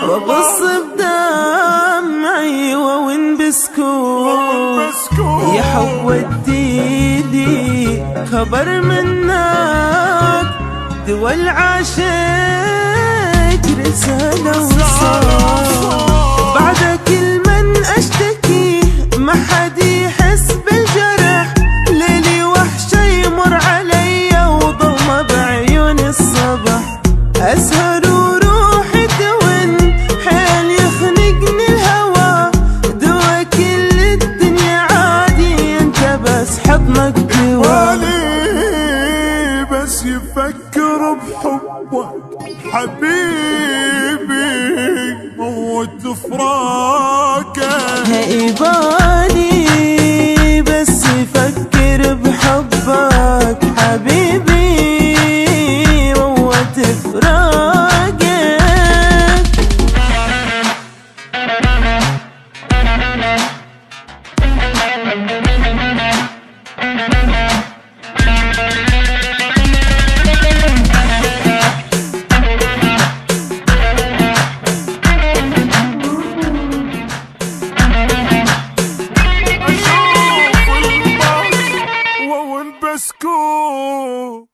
وابص بدمعي وين بسكوت يا حب وديلي خبر منك دول عاشق رسالة وصال بعد كل من اشتكي ما حد يحس بالجرح ليلي وحشة يمر علي وضلمة بعيون الصبح أسهر وروحي تون حيل يخنقني الهوى دوا كل الدنيا عادي انت بس حضنك دوا بس يفكر بحبك حبيبي موت فراقك هيبالي بس يفكر بحبك حبيبي موت فراقك بسكوت